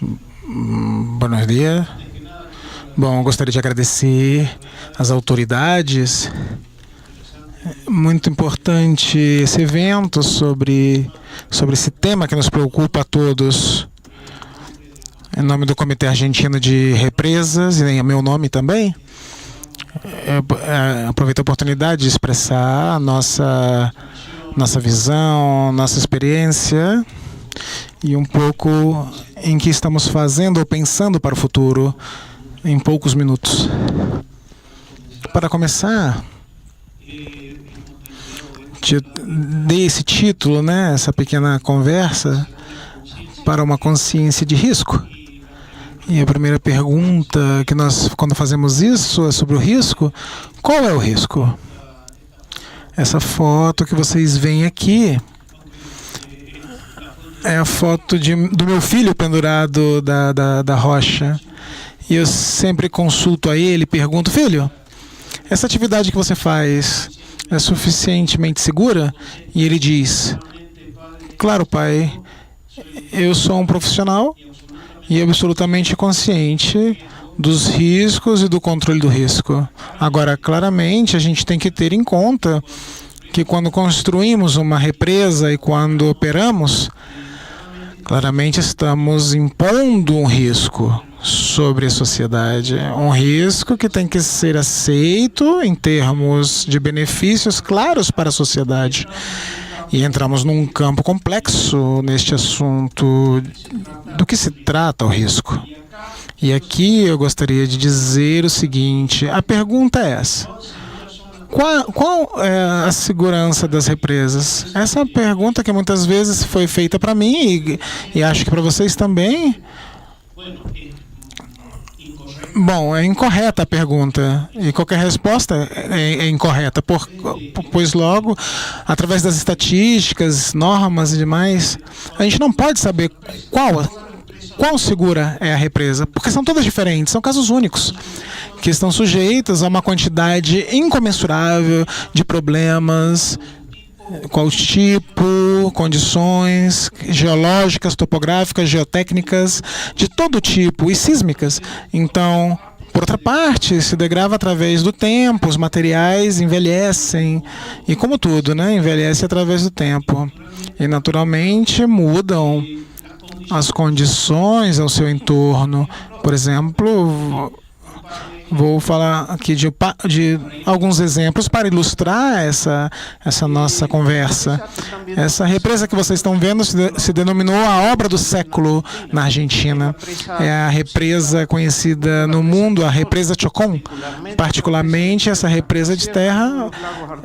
Buenos dias. Bom, eu gostaria de agradecer às autoridades. Muito importante esse evento sobre esse tema que nos preocupa a todos. Em nome do Comitê Argentino de Represas, e em meu nome também, eu aproveito a oportunidade de expressar a nossa visão, nossa experiência e um pouco em que estamos fazendo ou pensando para o futuro em poucos minutos. Para começar, dei esse título, né, essa pequena conversa, para uma consciência de risco. E a primeira pergunta que nós, quando fazemos isso, é sobre o risco. Qual é o risco? Essa foto que vocês veem aqui é a foto do meu filho pendurado da rocha. E eu sempre consulto a ele e pergunto: filho, essa atividade que você faz é suficientemente segura? E ele diz: claro, pai, eu sou um profissional e absolutamente consciente dos riscos e do controle do risco. Agora, claramente, a gente tem que ter em conta que quando construímos uma represa e quando operamos, claramente estamos impondo um risco sobre a sociedade. Um risco que tem que ser aceito em termos de benefícios claros para a sociedade. E entramos num campo complexo neste assunto. Do que se trata o risco? E aqui eu gostaria de dizer o seguinte: a pergunta é essa. Qual é a segurança das represas? Essa é uma pergunta que muitas vezes foi feita para mim e acho que para vocês também. Bom, é incorreta a pergunta, e qualquer resposta é incorreta, pois logo, através das estatísticas, normas e demais, a gente não pode saber qual segura é a represa, porque são todas diferentes, são casos únicos, que estão sujeitos a uma quantidade incomensurável de problemas, qual tipo, condições geológicas, topográficas, geotécnicas, de todo tipo, e sísmicas. Então, por outra parte, se degrava através do tempo, os materiais envelhecem, e como tudo, né, envelhece através do tempo. E, naturalmente, mudam as condições ao seu entorno. Por exemplo, vou falar aqui de alguns exemplos para ilustrar essa nossa conversa. Essa represa que vocês estão vendo se denominou a obra do século na Argentina. É a represa conhecida no mundo, a represa Chocón. Particularmente, essa represa de terra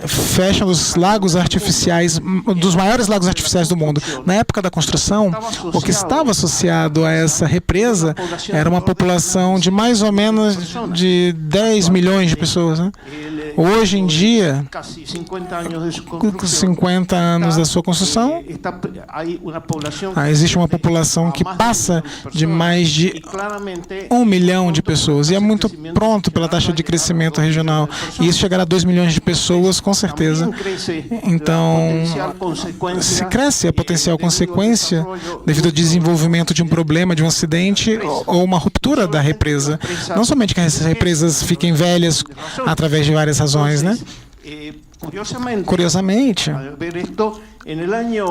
fecha os lagos artificiais, dos maiores lagos artificiais do mundo. Na época da construção, o que estava associado a essa represa era uma população de mais ou menos de 10 milhões de pessoas, né? Hoje em dia, com 50 anos da sua construção, existe uma população que passa de mais de 1 milhão de pessoas, e é muito pronto pela taxa de crescimento regional, e isso chegará a 2 milhões de pessoas, com certeza. Então, se cresce a potencial consequência devido ao desenvolvimento de um problema, de um acidente ou uma ruptura da represa. Não somente que as represas fiquem velhas através de várias razões, né? Curiosamente,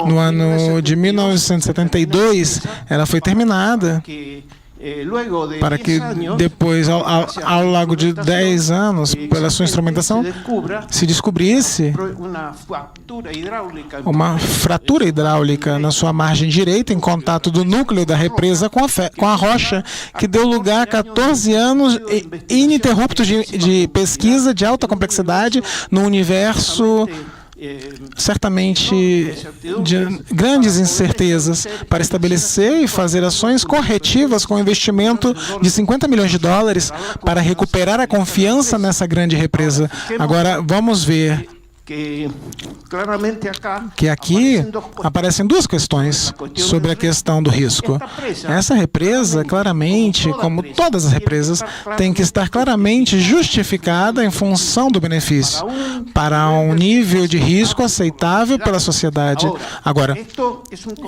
no ano de 1972, ela foi terminada para que depois, ao longo de 10 anos, pela sua instrumentação, se descobrisse uma fratura hidráulica na sua margem direita, em contato do núcleo da represa com a rocha, que deu lugar a 14 anos ininterruptos de pesquisa de alta complexidade no universo, certamente de grandes incertezas, para estabelecer e fazer ações corretivas com investimento de 50 milhões de dólares para recuperar a confiança nessa grande represa. Agora, vamos ver que aqui aparecem duas questões sobre a questão do risco. Essa represa, claramente, como todas as represas, tem que estar claramente justificada em função do benefício, para um nível de risco aceitável pela sociedade. Agora,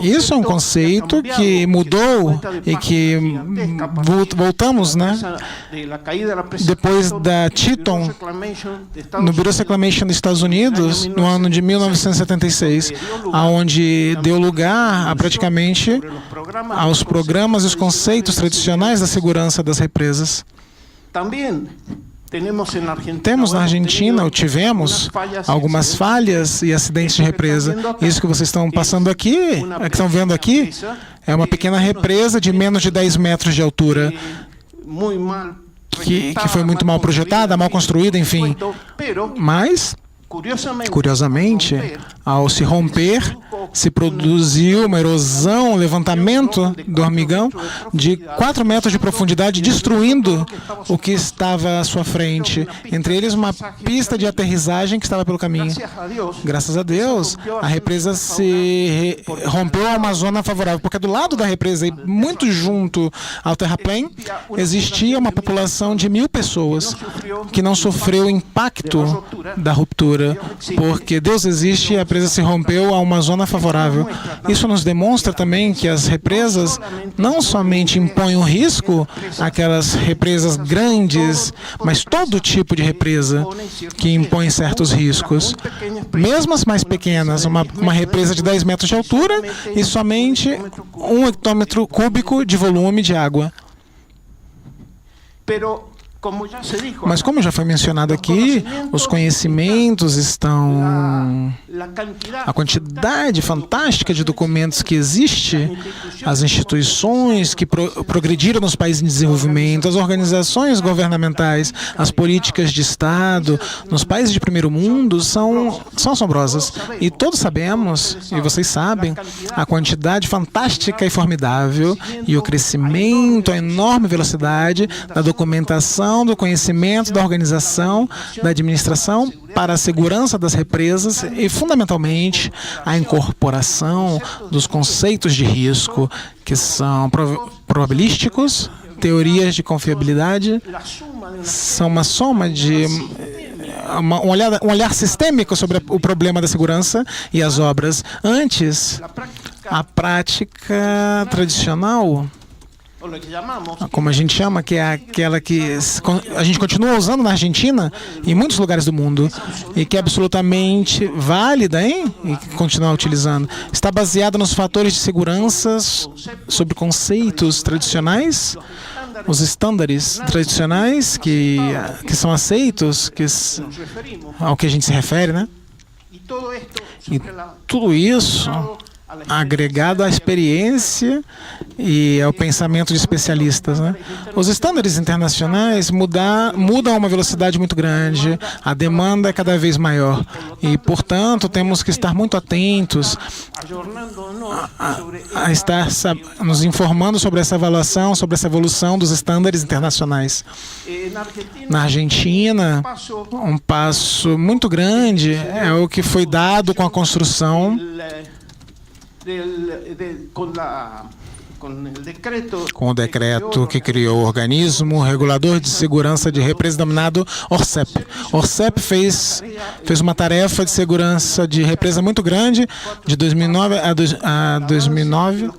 isso é um conceito que mudou e que voltamos, né? Depois da Teton, no Bureau of Reclamation dos Estados Unidos, no ano de 1976, onde deu lugar praticamente aos programas e os conceitos tradicionais da segurança das represas. Temos na Argentina, ou tivemos, algumas falhas e acidentes de represa. Isso que vocês estão passando aqui, que estão vendo aqui, é uma pequena represa de menos de 10 metros de altura, que foi muito mal projetada, mal construída, enfim. Mas, curiosamente, ao se romper, se produziu uma erosão, um levantamento do hormigão de 4 metros de profundidade, destruindo o que estava à sua frente. Entre eles, uma pista de aterrissagem que estava pelo caminho. Graças a Deus, a represa se rompeu a uma zona favorável, porque do lado da represa, e muito junto ao terraplém, existia uma população de 1.000 pessoas que não sofreu o impacto da ruptura, porque Deus existe e a represa se rompeu a uma zona favorável. Isso nos demonstra também que as represas não somente impõem um risco, aquelas represas grandes, mas todo tipo de represa que impõe certos riscos. Mesmo as mais pequenas, uma represa de 10 metros de altura e somente 1 hectômetro cúbico de volume de água. Mas como já foi mencionado aqui, os conhecimentos estão... A quantidade fantástica de documentos que existe, as instituições que progrediram nos países em desenvolvimento, as organizações governamentais, as políticas de Estado, nos países de primeiro mundo, são assombrosas. E todos sabemos, e vocês sabem, a quantidade fantástica e formidável e o crescimento, a enorme velocidade da documentação, do conhecimento, da organização, da administração para a segurança das represas e, fundamentalmente, a incorporação dos conceitos de risco, que são probabilísticos, teorias de confiabilidade, são uma soma de um olhar sistêmico sobre o problema da segurança e as obras. Antes, a prática tradicional, como a gente chama, que é aquela que a gente continua usando na Argentina e em muitos lugares do mundo, e que é absolutamente válida, hein? E continuar utilizando. Está baseada nos fatores de segurança sobre conceitos tradicionais, os estándares tradicionais que são aceitos, ao que a gente se refere, né? E tudo isso agregado à experiência e ao pensamento de especialistas, né? Os estándares internacionais mudam a uma velocidade muito grande, a demanda é cada vez maior e, portanto, temos que estar muito atentos a estar nos informando sobre essa avaliação, sobre essa evolução dos estándares internacionais. Na Argentina, um passo muito grande é o que foi dado com a construção com o decreto que criou o organismo regulador de segurança de represa denominado ORCEP. ORCEP fez uma tarefa de segurança de represa muito grande de 2009 a 2009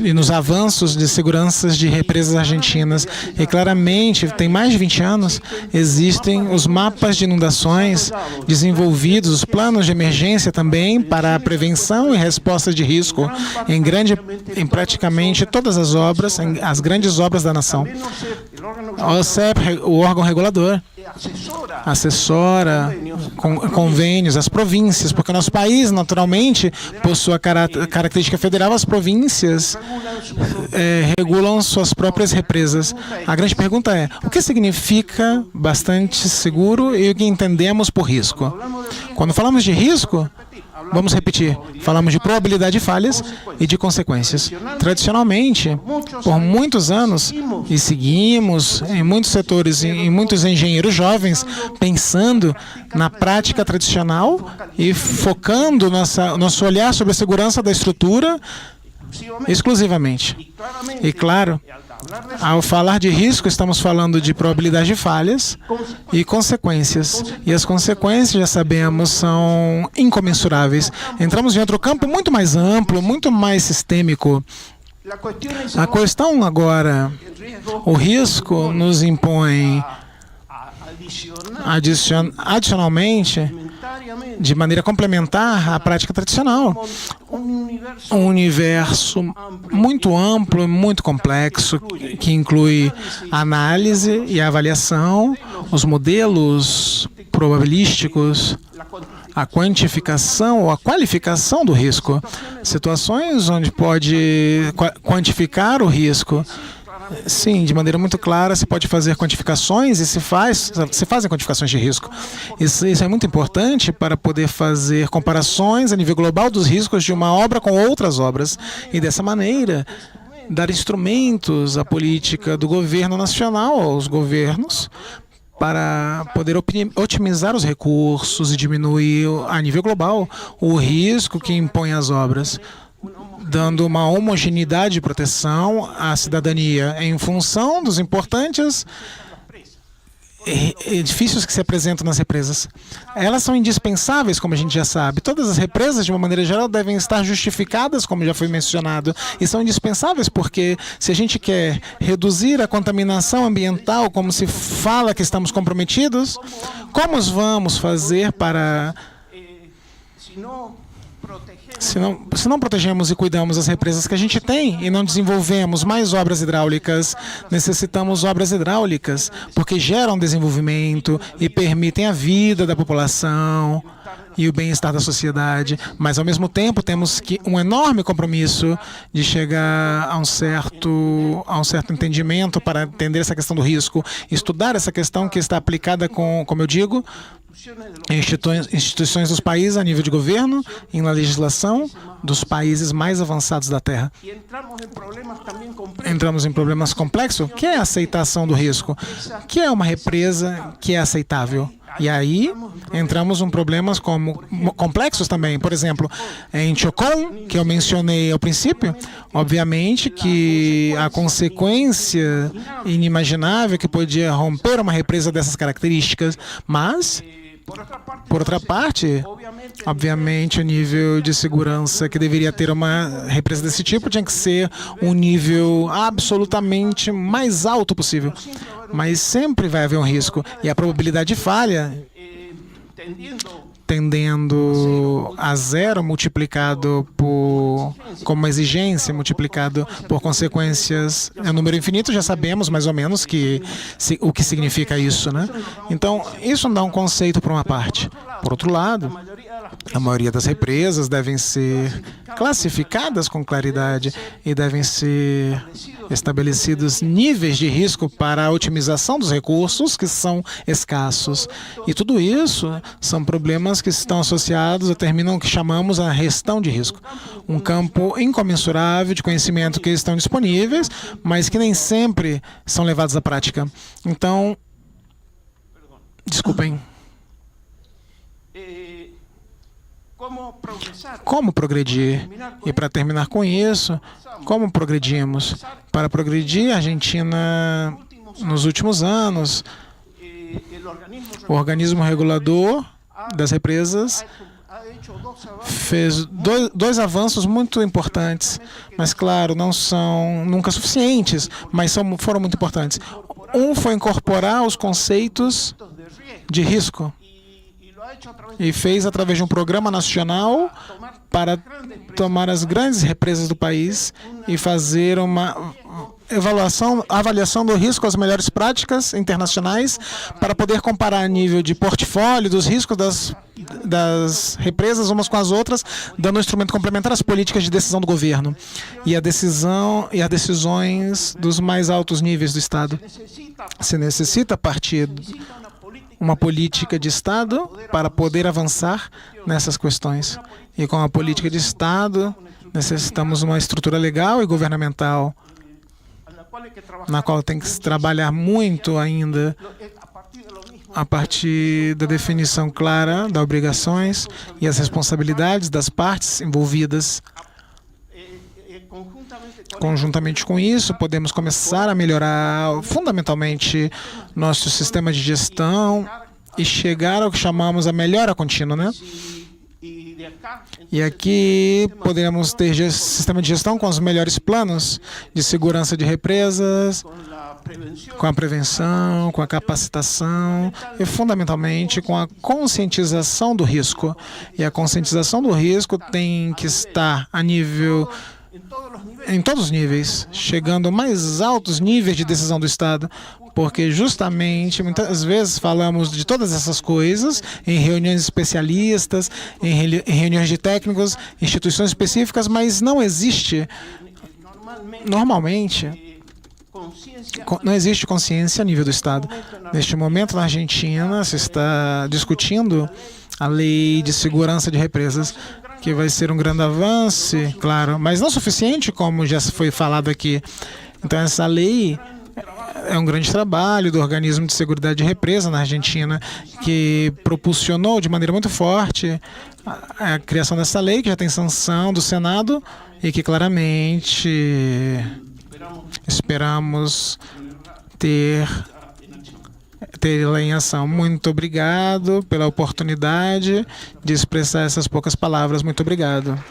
e nos avanços de seguranças de represas argentinas. E claramente, tem mais de 20 anos, existem os mapas de inundações desenvolvidos, os planos de emergência também para a prevenção e resposta de risco em praticamente todas as obras, as grandes obras da nação. A ORCEP, o órgão regulador, assessora convênios, as províncias, porque o nosso país, naturalmente, por sua característica federal, as províncias regulam suas próprias represas. A grande pergunta é, o que significa bastante seguro e o que entendemos por risco? Quando falamos de risco, Vamos repetir. Falamos de probabilidade de falhas e de consequências. Tradicionalmente, por muitos anos, e seguimos em muitos setores, em muitos engenheiros jovens, pensando na prática tradicional e focando nosso olhar sobre a segurança da estrutura exclusivamente. E claro, ao falar de risco, estamos falando de probabilidade de falhas e consequências. E as consequências, já sabemos, são incomensuráveis. Entramos em outro campo muito mais amplo, muito mais sistêmico. A questão agora, o risco nos impõe adicionalmente, de maneira complementar à prática tradicional, um universo muito amplo, muito complexo, que inclui a análise e a avaliação, os modelos probabilísticos, a quantificação ou a qualificação do risco, situações onde pode quantificar o risco. Sim, de maneira muito clara, se pode fazer quantificações e se fazem quantificações de risco. Isso é muito importante para poder fazer comparações a nível global dos riscos de uma obra com outras obras e, dessa maneira, dar instrumentos à política do governo nacional, aos governos, para poder otimizar os recursos e diminuir, a nível global, o risco que impõe as obras, dando uma homogeneidade de proteção à cidadania em função dos importantes edifícios que se apresentam nas represas. Elas são indispensáveis, como a gente já sabe. Todas as represas, de uma maneira geral, devem estar justificadas, como já foi mencionado, e são indispensáveis porque, se a gente quer reduzir a contaminação ambiental, como se fala que estamos comprometidos, como vamos fazer para... Se não protegemos e cuidamos das represas que a gente tem e não desenvolvemos mais obras hidráulicas, necessitamos obras hidráulicas, porque geram desenvolvimento e permitem a vida da população e o bem-estar da sociedade. Mas, ao mesmo tempo, temos um enorme compromisso de chegar a um certo entendimento para entender essa questão do risco, estudar essa questão que está aplicada como eu digo, instituições dos países a nível de governo e na legislação dos países mais avançados da Terra. Entramos em problemas complexos, que é a aceitação do risco, que é uma represa que é aceitável. E aí entramos em problemas complexos também. Por exemplo, em Chocón, que eu mencionei ao princípio, obviamente que a consequência inimaginável que podia romper uma represa dessas características, mas... Por outra parte, obviamente, o nível de segurança que deveria ter uma represa desse tipo tinha que ser um nível absolutamente mais alto possível. Mas sempre vai haver um risco. E a probabilidade de falha, tendendo a zero multiplicado como uma exigência, multiplicado por consequências é um número infinito, já sabemos mais ou menos o que significa isso, né? Então, isso dá um conceito para uma parte. Por outro lado, a maioria das represas devem ser classificadas com claridade e devem ser estabelecidos níveis de risco para a otimização dos recursos que são escassos. E tudo isso são problemas que estão associados a terminam que chamamos a gestão de risco. Um campo incomensurável de conhecimento que estão disponíveis, mas que nem sempre são levados à prática. Então, desculpem. Como progredir? E para terminar com isso, como progredimos? Para progredir, a Argentina, nos últimos anos, o organismo regulador das represas fez dois avanços muito importantes, mas, claro, não são nunca suficientes, mas foram muito importantes. Um foi incorporar os conceitos de risco, e fez através de um programa nacional para tomar as grandes represas do país e fazer uma avaliação do risco, as melhores práticas internacionais, para poder comparar a nível de portfólio dos riscos das represas umas com as outras, dando um instrumento complementar às políticas de decisão do governo e as decisões dos mais altos níveis do Estado. Se necessita partir uma política de Estado para poder avançar nessas questões. E com a política de Estado, necessitamos uma estrutura legal e governamental na qual tem que se trabalhar muito ainda a partir da definição clara das obrigações e as responsabilidades das partes envolvidas. Conjuntamente com isso, podemos começar a melhorar fundamentalmente nosso sistema de gestão e chegar ao que chamamos a melhora contínua, né? E aqui poderemos ter sistema de gestão com os melhores planos de segurança de represas, com a prevenção, com a capacitação e, fundamentalmente, com a conscientização do risco. E a conscientização do risco tem que estar a nível, em todos os níveis, chegando aos mais altos níveis de decisão do Estado, porque justamente muitas vezes falamos de todas essas coisas em reuniões especialistas, em reuniões de técnicos, instituições específicas, mas não existe, normalmente, não existe consciência a nível do Estado. Neste momento, na Argentina, se está discutindo a lei de segurança de represas, que vai ser um grande avanço, claro, mas não suficiente, como já foi falado aqui. Então, essa lei é um grande trabalho do Organismo de Seguridade de Represa na Argentina, que propulsionou de maneira muito forte a criação dessa lei, que já tem sanção do Senado e que claramente esperamos tê-la em ação. Muito obrigado pela oportunidade de expressar essas poucas palavras. Muito obrigado.